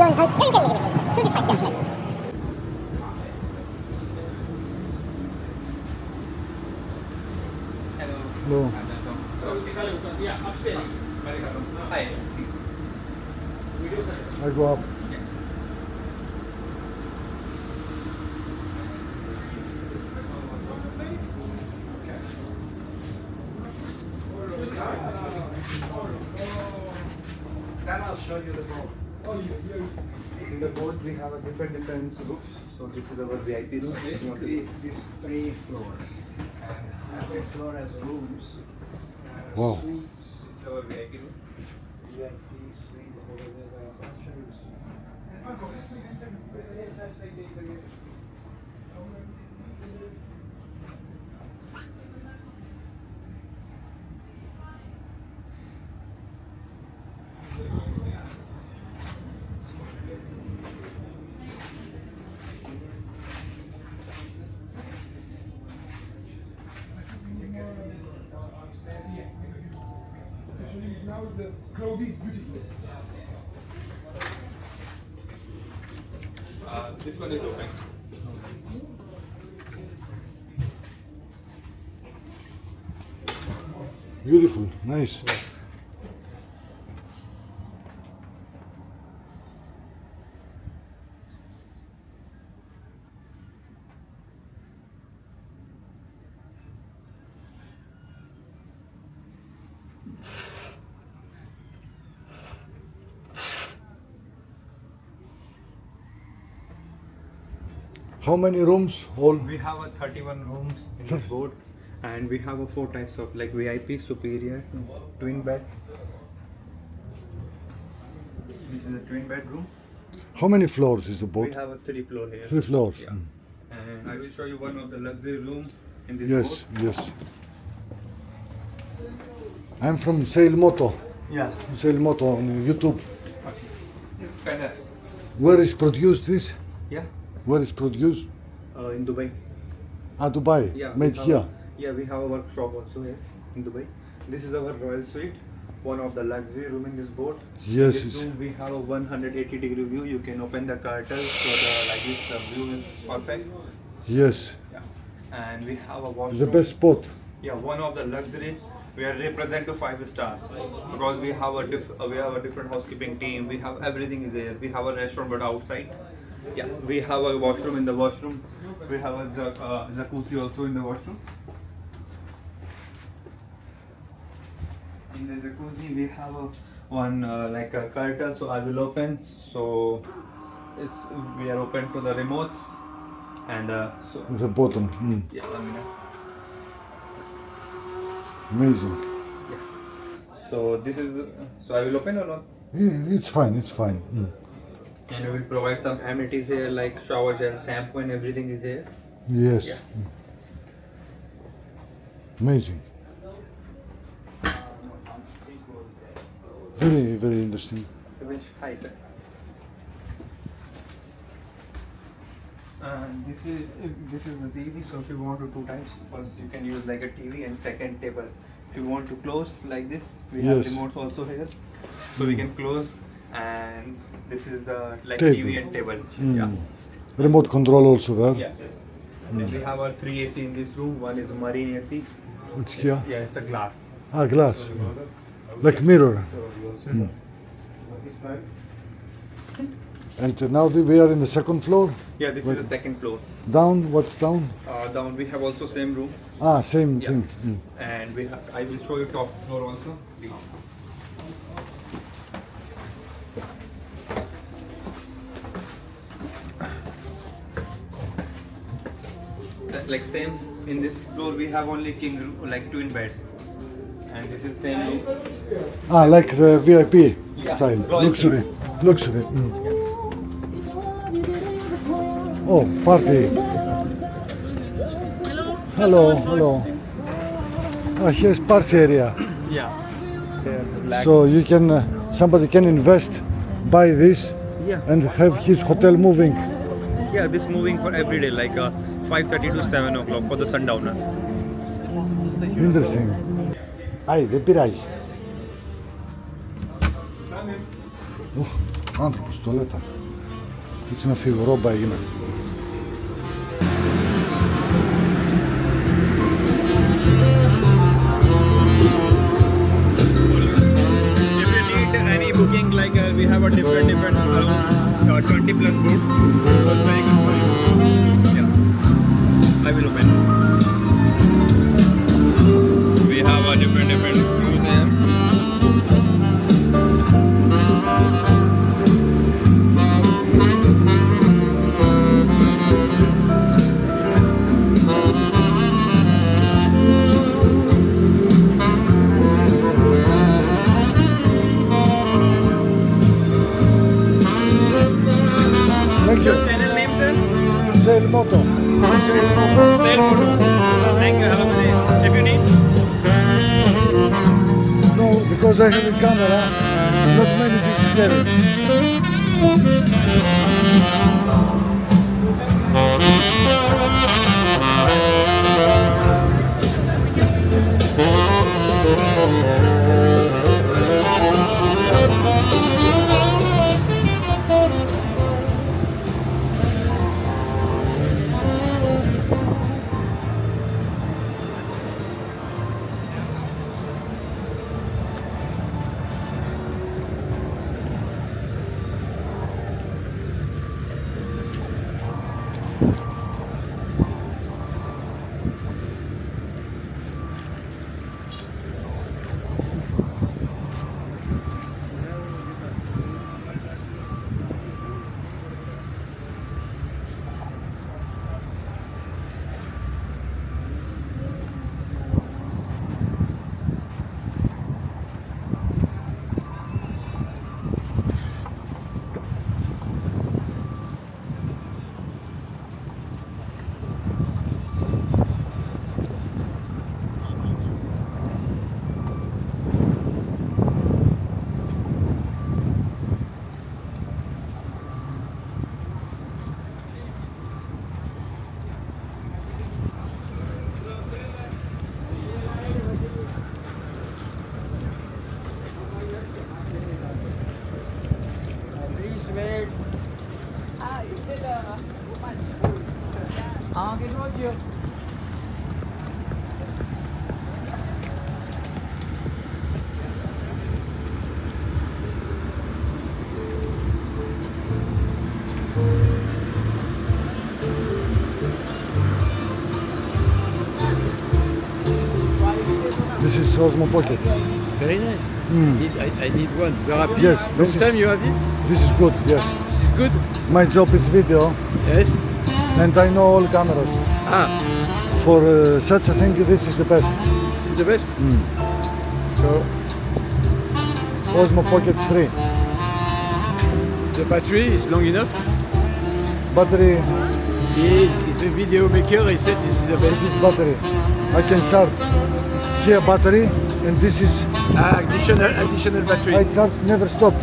go inside. Yeah, you can. Shoes is fine. Yeah. Hello. Yeah, upstairs. Hi. I go up. Then I'll show you the boat. In the boat we have a different rooms. So this is our VIP room. Basically, these 3 floors. And every floor has rooms. Wow. Suites. It's our VIP room. VIP suite over there. I'll show you soon. Now the crowd is beautiful. This one is open. Beautiful, nice. How many rooms? All? We have a 31 rooms in this boat, and we have a 4 types of like VIP, superior, twin bed. This is a twin bedroom. How many floors is the boat? We have a 3 floor here. 3 floors. Yeah. And I will show you one of the luxury room in this Yes, boat. yes. I'm from Sail Moto. Yeah. Sail Moto on YouTube. It's better. Where is produced this? Yeah. Where is produced? In Dubai. Ah, Dubai. Yeah. Made we have here. Yeah, we have a workshop also here in Dubai. This is our royal suite, one of the luxury room in this boat. Yes, In this it's- room we have a 180-degree view. You can open the curtains so like this the view is perfect. Yes. Yeah. And we have a It's washroom. the best spot. Yeah, one of the luxury. We are represent to 5-star because we have a different housekeeping team. We have everything is there. We have a restaurant but outside. Yeah, we have a washroom in the washroom. We have a jacuzzi also in the washroom. In the jacuzzi we have one like a curtain, so I will open. So we are open to the remotes and so It's the bottom. yeah. Amazing. So this is so I will open or not? Yeah, it's fine. It's fine. And we will provide some amenities here like shower gel, shampoo, and everything is here. Yes. Yeah. Amazing. Very, very interesting. Hi, sir. And this is the TV. So if you want to 2 times, first you can use like a TV and second table. If you want to close like this, we have Yes. remotes also here, so we can close. And this is the like Table. TV and table. Yeah. Remote control also there. Yes. And we have our 3 AC in this room. One is marine AC. It's here. Yeah, it's a glass. Ah, glass. Like mirror. And now we are in the 2nd floor. Yeah, this is the 2nd floor. Down, what's down? Down we have also same room. Ah, same Yeah. thing. And we have, I will show you top floor also. Please. Like same in this floor we have only king room, like twin bed. And this is same room. Ah, like the VIP Yeah. style. Royal Luxury. Luxury. Oh, party. Hello, hello. Ah, here's party area. Yeah. Relax. So you can, somebody can invest, buy this, Yeah. and have his hotel moving. Yeah, this moving for every day, like 5:30 to 7 o'clock for the sundowner. Interesting. Άι, δεν πειράζει. Άνθρωπος, τουαλέτα. Έτσι να φύγω, ρόμπα έγινα. If you need any booking, like we have a different around 20 plus boats, so it's very good for you. Yeah, I will open. We have a different view there. Thank Your you. channel name, sir? Sail Moto. Sail Moto. Thank you. Have a good day. If you need. No, because I have a camera, not many things carry. This is Osmo Pocket. It's very nice. Mm. I need one. You are happy? Yes, Long this is- time you have it? This is good, yes. This is good? My job is video Yes. and I know all cameras. Ah, For such a thing, this is the best. this is the best. Mm. So Osmo Pocket 3. the battery is long enough. Battery, He's a video maker. He said this is the this best. is battery. I can charge here battery and this is, Additional battery. I charge never stopped.